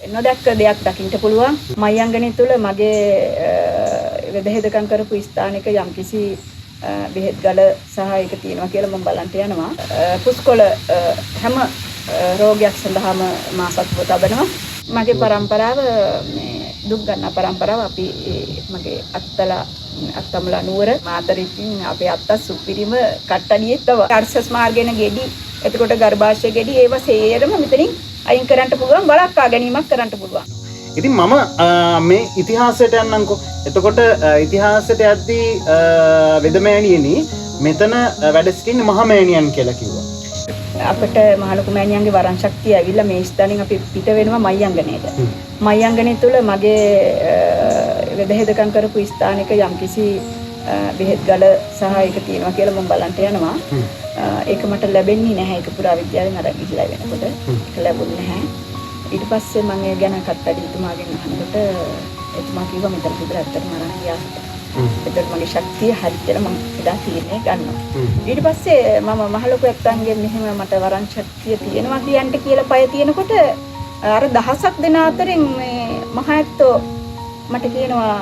නොදැක්ක දෙයක් දකින්න පුළුවන්. මයංගනේ තුල මගේ වෙදහෙදකම් කරපු ස්ථානික යම්කිසි බෙහෙත් ගල සහ ඒක තියෙනවා කියලා මම බලන්ට යනවා. පුස්කොළ හැම රෝගයක් සඳහාම මා සතුව තබනවා. මගේ પરම්පරාව මේ දුක් ගන්න પરම්පරාව අපි මගේ අත්තමලා නුවර මාතරින් අපේ අත්තා සුපිරිම කට්ටඩියේ තව අර්ශස් මාර්ගයෙන් ගෙඩි එතකොට ගර්භාෂය ගෙඩි ඒව සේරම මෙතනින් අයින් කරන්න පුළුවන් වළක්වා ගැනීමක් කරන්න පුළුවන්. ඉතින් මම මේ ඉතිහාසයට යන්නම්කෝ. එතකොට ඉතිහාසයට යද්දී වෙදමෑණියනි මෙතන වැඩ සිටින මහමෑණියන් කියලා කිව්වා. අපිට මහලොකු මෑණියන්ගේ වරන් ශක්තිය ඇවිල්ලා මේ ස්ථානෙන් අපි පිට වෙනවා මයංගනේට. මයංගනේ තුල මගේ වෙදහෙදකම් කරපු ස්ථානික යම්කිසි බෙහෙත් ගල සහ ඒක තියෙනවා කියලා මම බලන්ට යනවා. ඒක මට ලැබෙන්නේ නැහැ. ඒක පුරා විද්‍යාවෙන් අරන් ගිහිලා වෙනකොට ඒක ලැබුණේ නැහැ. ඊට පස්සේ මම ඒ ගැන කත්තඩිතුමාගෙන් අහනකොට එතුමා කිව්වා මෙතන විතර ඇත්තටම අරන් ගියා. එතකොට මගේ ශක්තිය හරි කියලා මම එදා තීරණය ගන්නවා. ඊට පස්සේ මම මහලොකු ඇත්තන්ගෙන් මෙහෙම මට වරන් ශක්තිය තියෙනවා කියන්ට කියලා පය තියෙනකොට අර දහසක් දෙනා අතරින් මේ මහ ඇත්තෝ මට කියනවා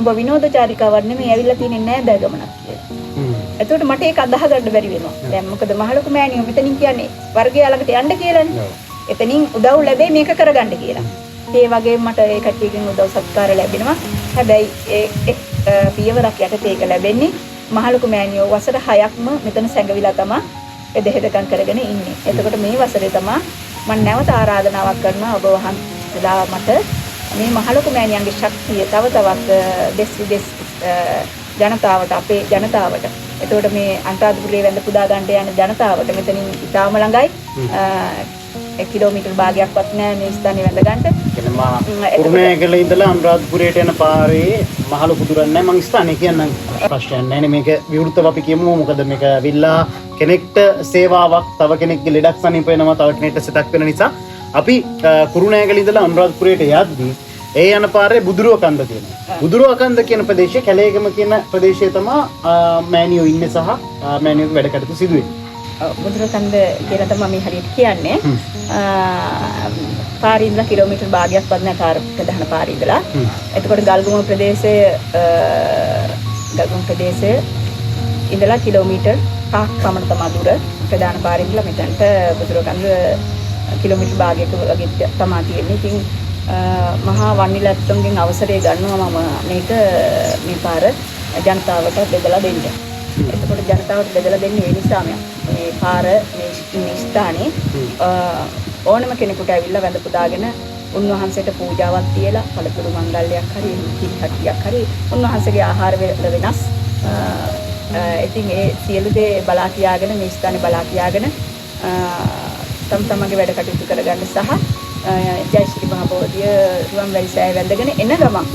ඔබ විනෝදචාරිකාවක් නෙමෙයි ඇවිල්ලා තියෙන්නේ නෑ බෑ ගමනක් කියලා. එතකොට මට ඒක අදාහ ගන්න බැරි වෙනවා. දැන් මොකද මහලොකු මෑණියෝ මෙතනින් කියන්නේ වර්ගය ළඟට යන්න කියලානේ. එතනින් උදව් ලැබෙයි මේක කරගන්න කියලා. ඒ වගේම මට ඒ කට්ටියකින් උදව් සත්කාර ලැබෙනවා. හැබැයි ඒ පියවරක් යටතේ ඒක ලැබෙන්නේ මහලොකු මෑණියෝ වසර 6ක්ම මෙතන සැඟවිලා තමයි එදෙහෙදකම් කරගෙන ඉන්නේ. එතකොට මේ වසරේ තමයි මම නැවත ආරාධනාවක් කරනවා ඔබ වහන්සේලා මට මේ මහලොකු මෑණියන්ගේ ශක්තිය තව තවත් දෙස් විදෙස් ජනතාවට අපේ ජනතාවට එතකොට මේ අන්තර්ජාලයේ වැඳ පුදා ගන්න යන ජනතාවට මෙතනින් ඉතාම ළඟයි කිලෝමීටර් භාගයක්වත් නෑ මේ ස්ථානේ වැඳ ගන්න. කියන්නේ මා කුරුණෑගල ඉඳලා අනුරාධපුරයට යන පාරේ මහලොකු දුරක් නෑ මං ස්ථානේ කියන්නම් ප්‍රශ්නයක් නෑනේ මේක විවෘතව අපි කියමු මොකද මේක විල්ලා කෙනෙක්ට සේවාවක් තව කෙනෙක්ගේ ලෙඩක් සනීප වෙනවා තව කෙනෙක්ට සිතක් වෙන නිසා අපි කුරුණෑගල ඉඳලා අනුරාධපුරයට යද්දී ඒ යන පාරේ බුදුරුව කන්ද තියෙනවා. බුදුරුව කන්ද කියන ප්‍රදේශයේ කැලේගම කියන ප්‍රදේශයේ තමයි මෑණියෝ ඉන්නේ සහ මෑණියෝ වැඩ කටයුතු සිදුවෙන්නේ. බුදුරුව කන්ද කියලා තමයි මේ හරියට කියන්නේ. පාරේ ඉඳලා කිලෝමීටර් භාගයක්වත් නැහැ ප්‍රධාන පාරේ ඉඳලා. එතකොට ගල්ගුම ප්‍රදේශයේ ඉඳලා කිලෝමීටර් 5ක් පමණ තමයි දුර ප්‍රධාන පාරේ ඉඳලා මෙතනට බුදුරුව කන්ද කිලෝමීටර් භාගයක වගේ තමයි තියෙන්නේ. ඉතින් මහා වන්නිලැත්තන්ගෙන් අවසරය ගන්නවා මම මේක මේ පාර ජනතාවට බෙදලා දෙන්න. එතකොට ජනතාවට බෙදලා දෙන්නේ ඒ නිසා මේ පාර මේ ස්ථානේ ඕනම කෙනෙකුට ඇවිල්ලා වැඳ පුදාගෙන උන්වහන්සේට පූජාවක් තියලා පළතුරු මංගල්‍යයක් හරි කිරිහටියක් හරි උන්වහන්සේගේ ආහාර වෙනස් ඉතින් ඒ සියලු දේ බලා කියාගෙන මේ ස්ථානේ බලා කියාගෙන තම තමන්ගේ වැඩ කටයුතු කරගන්න සහ ජයශ්‍රී මහ බෝධිය රුවන්වැලි සෑය වැඳගෙන එන ගමන්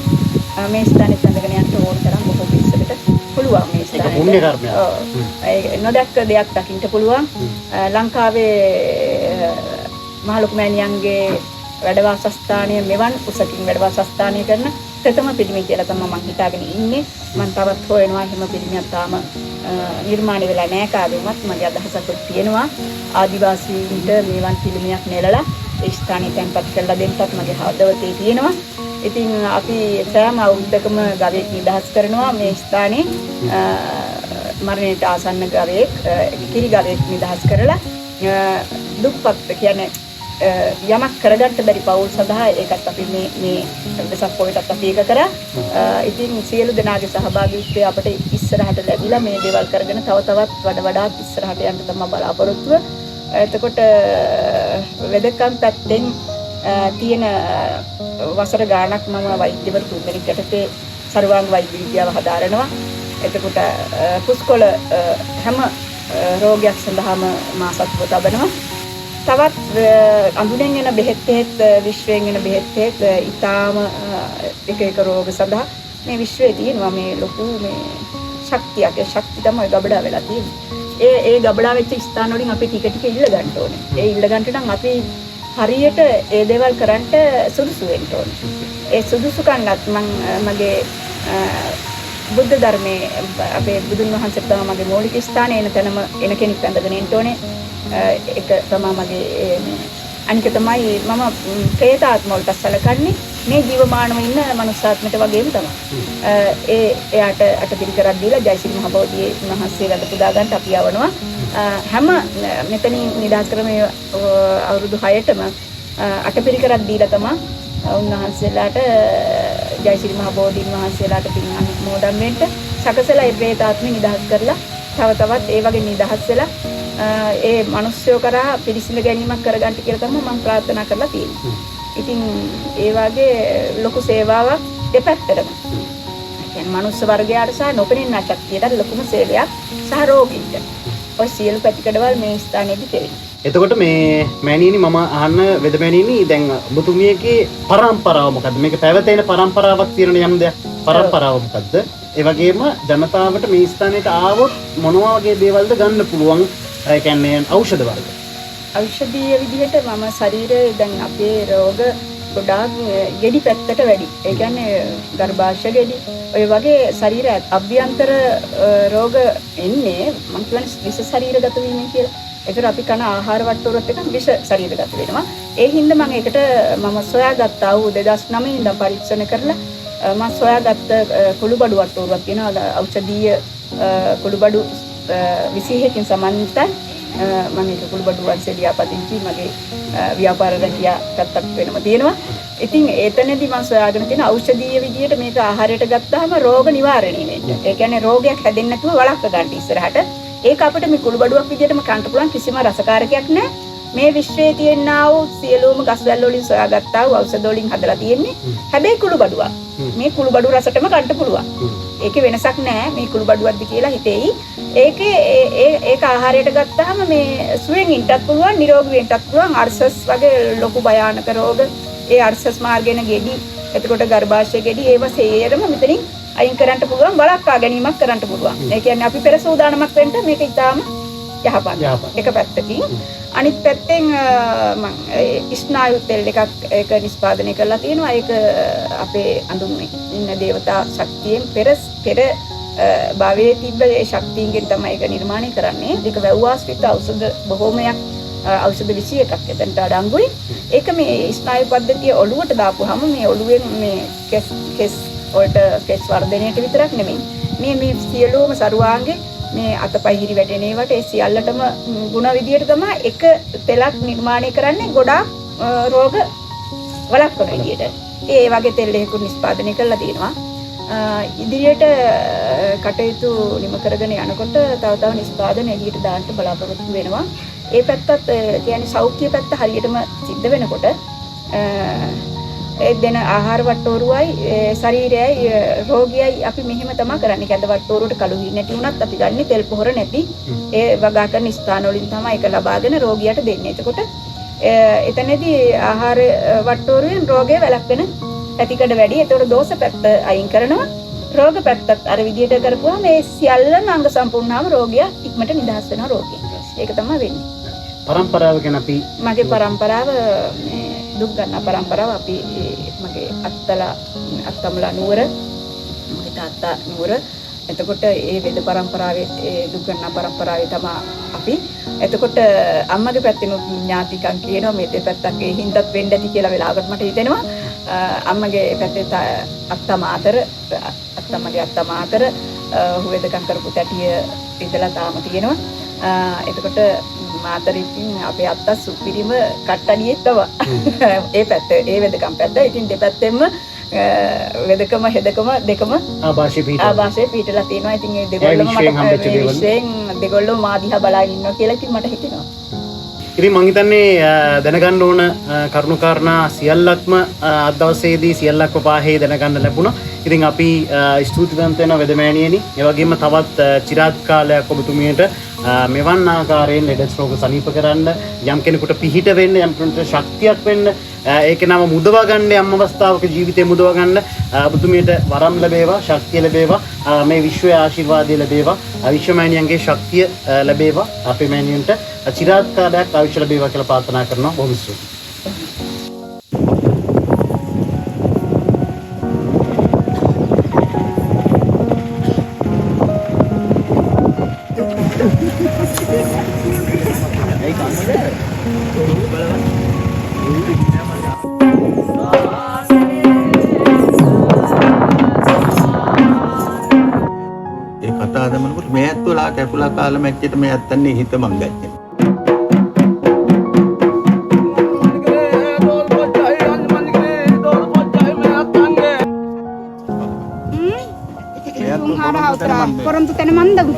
මේ ස්ථානෙත් වැඳගෙන යන්න ඕන තරම් බොහෝ පිරිසකට පුළුවන් මේ ස්ථානෙට. ඒක පුණ්‍ය කර්මයක්. නොදැක්ක දෙයක් දකින්න පුළුවන්. ලංකාවේ මහලොකු මෑණියන්ගේ වැඩවාසස්ථානය මෙවන් උසකින් වැඩවාසස්ථානය කරන ප්‍රථම පිළිමය කියලා තමයි මම හිතාගෙන ඉන්නේ. මම තවත් හොයනවා එහෙම පිළිමයක් තාම නිර්මාණය වෙලා නැහැ කාගෙවත්. මගේ අදහසක් තියෙනවා ආදිවාසීන්ට මෙවන් පිළිමයක් නෙලලා ඒ ස්ථානෙ තැන්පත් කරලා දෙන්නත් මගේ හදවතේ තියෙනවා. ඉතින් අපි සෑම අවුරුද්දකම ගවයෙක් නිදහස් කරනවා මේ ස්ථානේ මරණයට ආසන්න ගවයෙක් කිරි ගවයෙක් නිදහස් කරලා දුක්පත් කියන්නේ යමක් කරගන්න බැරි පවුල් සඳහා ඒකත් අපි මේ වෙසක් පොයටත් අපි ඒක කරා. ඉතින් සියලු දෙනාගේ සහභාගීත්වය අපිට ඉස්සරහට ලැබිලා මේ දේවල් කරගෙන තව තවත් වඩාත් ඉස්සරහට යන්න තමයි බලාපොරොත්තුව. එතකොට වෙදකම් පැත්තෙන් තියෙන වසර ගාණක් මම වෛද්‍යවරු තුන්දෙනෙක් යටතේ සර්වාංග වෛද්‍ය විද්‍යාව හදාරනවා. එතකොට පුස්කොළ හැම රෝගයක් සඳහාම මා සතුව තබනවා. තවත් අඳුනෙන් එන බෙහෙත් විශ්වයෙන් එන බෙහෙත් ඊටාම එක රෝග සඳහා මේ විශ්වයේ තියෙනවා මේ ලොකු මේ ශක්තියක්. ඒ ශක්තිය තමයි ගබඩා වෙලා තියෙන්නේ. ඒ ගබඩා වෙච්ච ස්ථාන වලින් අපි ටික ටික ඉල්ල ගන්න ඕනේ. ඒ ඉල්ල ගන්නට නම් අපි හරියට ඒ දේවල් කරන්න සුදුසු වෙන්න ඕනේ. ඒ සුදුසුකම්වත් මගේ බුද්ධ ධර්මයේ අපේ බුදුන් වහන්සේ තමයි මගේ මූලික ස්ථානය එන තැනම එන කෙනෙක් වැඳගෙන ඉන්න ඕනේ. ඒක තමයි මගේ අනික තමයි මම ප්‍රේතාත්ම වලට සැලකන්නේ මේ ජීවමානව ඉන්න මනුස්සාත්මයට වගේම තමයි. එයාට අටපිරිකරක් දීලා ජයසිරි මහ බෝධියේ මහන්සියලට පුදා ගන්න අපි යවනවා. හැම මෙතනින් නිදහස් ක්‍රමයේ අවුරුදු 6ටම අටපිරිකරක් දීලා තමයි උන්වහන්සේලාට ජයසිරි මහ බෝධීන් වහන්සේලාට පින් අනුමෝදන් වෙන්න සකසලා ඒ ප්‍රේතාත්මය නිදහස් කරලා තව තවත් ඒ වගේ නිදහස් වෙලා ඒ මිනිස්සුયો කරා පිළිසිඳ ගැනීමක් කරගන්න කියලා තමයි මම ප්‍රාර්ථනා කරලා තියෙන්නේ. ඉතින් ඒ වගේ ලොකු සේවාවක් දෙපැත්තටම. කියන්නේ මනුස්ස වර්ගයාට සහ නොපෙනෙන ශක්තියට ලොකුම සේවයක් සහ රෝගීන්ට. ඔය සියලු පැතිකඩවල් මේ ස්ථානයේදී කෙරෙනවා. එතකොට මේ මෑණියනි මම අහන්න වෙද මෑණියනි දැන් ඔබතුමියගේ පරම්පරාව මොකද්ද? මේක පැවතෙන පරම්පරාවක් තියෙන යම් දෙයක්. පරම්පරාව මොකද්ද? ඒ වගේම ජනතාවට මේ ස්ථානයට ආවොත් මොනවා වගේ දේවල්ද ගන්න පුළුවන්? ඒ කියන්නේ ඖෂධ වර්ග. ඖෂධීය විදිහට මම ශරීරයේ දැන් අපේ රෝග ගොඩාක් ගෙඩි පැත්තට වැඩි. ඒ කියන්නේ ගර්භාෂය ගෙඩි. ඔය වගේ ශරීර අභ්‍යන්තර රෝග එන්නේ මම කියන්නේ විෂ ශරීරගත වීමෙන් කියලා. ඒතර අපි කන ආහාර වට්ටෝරුවත් එක විෂ ශරීරගත වෙනවා. ඒ හින්දා මම ඒකට මම සොයාගත්තා වූ 2009 ඉඳන් පරීක්ෂණ කරලා මම සොයාගත්ත කුළුබඩු වට්ටෝරුවක් තියෙනවා. ඖෂධීය කුළුබඩු 21කින් සමන්විතයි. මම ඒක කුළුබඩු වංශේ ලියාපදිංචි මගේ ව්‍යාපාර රැකියා පැත්තක් වෙනම තියෙනවා. ඉතින් එතනදී මම සොයාගෙන තියෙන ඖෂධීය විදියට මේක ආහාරයට ගත්තාම රෝග නිවාරණය වෙන්නේ. ඒ කියන්නේ රෝගයක් හැදෙන්නේ නැතුව වළක්ව ගන්න ඉස්සරහට. ඒක අපිට මේ කුළුබඩුවක් විදියටම කන්න පුළුවන් කිසිම රසකාරකයක් නැහැ. මේ විශ්වයේ තියෙනා වූ සියලුම ගස්වැල් වලින් සොයාගත්තා වූ ඖෂධ වලින් හදලා තියෙන්නේ. හැබැයි කුළුබඩුවක්. මේ කුළුබඩු රසටම කන්න පුළුවන්. ඒකේ වෙනසක් නැහැ මේ කුළුබඩුවක්ද කියලා හිතෙයි. ඒක ආහාරයට ගත්තාම මේ සුවෙන් ඉන්නත් පුළුවන්, නිරෝගී වෙන්නත් පුළුවන්. අර්සස් වගේ ලොකු භයානක රෝග, ඒ අර්සස් මාර්ගයෙන් ගෙඩි, එතකොට ගර්භාෂය ගෙඩි ඒව සේරම මෙතනින් අයින් කරන්න පුළුවන්, වළක්වා ගැනීමක් කරන්න පුළුවන්. ඒ කියන්නේ අපි පෙර සූදානමක් වෙන්න මේක ඉතාම යහපත්. එක පැත්තකින් අනිත් පැත්තෙන් මම ස්නායු තෙල් එකක් ඒක නිෂ්පාදනය කරලා තියෙනවා. ඒක අපේ අඳුන්නේ ඉන්න දේවතා ශක්තියෙන් පෙර භවයේ තිබ්බ ඒ ශක්තියින්ගෙන් තමයි ඒක නිර්මාණය කරන්නේ. ඒක වැව්වාස්විත ඖෂධ බොහෝමයක් ඖෂධ 21ක් එතනට අඩංගුයි. ඒක මේ ස්නායු පද්ධතිය ඔළුවට දාපුවාම මේ ඔළුවෙන් මේ කෙස් වලට කෙස් වර්ධනයට විතරක් නෙමෙයි. මේ සියලුම සරුවාංගේ මේ අතපහිරි වැටෙන ඒවට ඒ සියල්ලටම ಗುಣ විදියට තමයි එක තෙලක් නිර්මාණය කරන්නේ ගොඩාක් රෝග වළක්වන විදියට. ඒ වගේ තෙල් එකක් නිෂ්පාදනය කරලා තියෙනවා. ඉදිරියට කටයුතු නිම කරගෙන යනකොට තව නිෂ්පාදන එළියට දාන්න බලාපොරොත්තු වෙනවා. ඒ පැත්තත් කියන්නේ සෞඛ්‍ය පැත්ත හරියටම සිද්ධ වෙනකොට ඒ දෙන ආහාර වට්ටෝරුවයි ශරීරයයි රෝගියයි අපි මෙහෙම තමයි කරන්නේ. කැඳ වට්ටෝරුවට කලුහි නැති වුණත් අපි ගන්නේ තෙල් පොහොර නැති ඒ වගා කරන ස්ථාන වලින් තමයි ඒක ලබාගෙන රෝගියට දෙන්නේ. එතකොට එතනදී ආහාර වට්ටෝරුවෙන් රෝගය වැළැක්වෙන පැතිකඩ වැඩි. ඒතකොට දෝෂ පැත්ත අයින් කරනවා. රෝග පැත්තත් අර විදියට කරපුවා මේ සියල්ලම අංග සම්පූර්ණවම රෝගියා ඉක්මනට නිදහස් වෙනවා රෝගයෙන්. ඒක තමයි වෙන්නේ. පරම්පරාව ගැන අපි මගේ පරම්පරාව මේ දුක් ගන්න පරම්පරාව අපි මගේ අත්තමලා නුවර මගේ තාත්තා නුවර. එතකොට ඒ වෙද පරම්පරාවේ ඒ දුක් ගන්න පරම්පරාවේ තමයි අපි. එතකොට අම්මගේ පැත්තෙන් ඥාතිකම් කියනවා මේ දෙපැත්තක් ඒ හින්දත් වෙන්න ඇති කියලා වෙලාවකට මට හිතෙනවා. අම්මගේ පැත්තේ අත්තමගේ අත්තමාතර හුවෙදකම් කරපු තැටිය ඉඳලා තාම තියෙනවා. එතකොට මාතරිකින් අපේ අත්තා සුපිරිම කට්ටඩියෙක් තමයි. ඒ පැත්ත ඒ වෙදකම් පැත්ත. ඉතින් දෙපැත්තෙම වෙදකම හෙදකම දෙකම ආభాෂයේ පිටලා තියෙනවා. ඉතින් ඒ දෙගොල්ලම මට විශේෂයෙන් දෙගොල්ලෝ මා දිහා බලාගෙන ඉන්නවා කියලා ඉතින් මට හිතෙනවා. ඉතින් මං හිතන්නේ දැනගන්න ඕන කරුණු කාරණා සියල්ලක්ම අද දවසේදී සියල්ලක්ම පාහේ දැනගන්න ලැබුණා. ඉතින් අපි ස්තුතිවන්ත වෙනවා වෙදමෑණියනි. ඒ වගේම තවත් চিරාත් කාලයක් ඔබතුමියට මෙවන් ආකාරයෙන් ලෙඩ රෝග සනීප කරන්න යම් කෙනෙකුට පිහිට වෙන්න යම් කෙනෙකුට ශක්තියක් වෙන්න ඒකේ නම මුදවා ගන්න යම් අවස්ථාවක ජීවිතේ මුදවා ගන්න ඔබතුමියට වරම් ලැබේවා ශක්තිය ලැබේවා මේ විශ්වයේ ආශිර්වාදය ලැබේවා විශ්වමෑණියන්ගේ ශක්තිය ලැබේවා අපේ මෑණියන්ට চিරාත් කාලයක් ආයුෂ ලැබේවා කියලා ප්‍රාර්ථනා කරනවා. බොහොම ස්තුතියි. Hey, come on. කැකුලා කාලා මැච්චෙට මේ අත්තන්නේ හිත මං ගත්තේ. පොරොන්තු තැන මන්දගු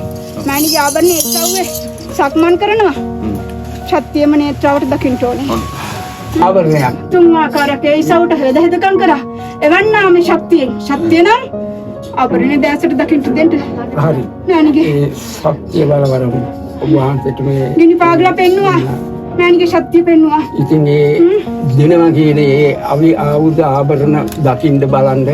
මෑණිගේ ආභරණ ඒත්‍රාවේ සක්මන් කරනවා ශක්තියම නේත්‍රාවට දකින්න ඕනේ ආවරණයක් තුන් ආකාරයක ඒ ඉසවට හදකම් කරා එවන්නා මේ ශක්තිය නම් ආභරණේ දැසට දකින්න දෙන්න හරි මෑණිගේ ඒ ශක්තිය බලවරමු ඔබ වහන්සේට මේ ගිනි පාගලා පෙන්නවා මෑණිගේ ශක්තිය පෙන්නවා ඉතින් ඒ දිනවා කියන ඒ ආයුධ ආභරණ දකින්න බලන්න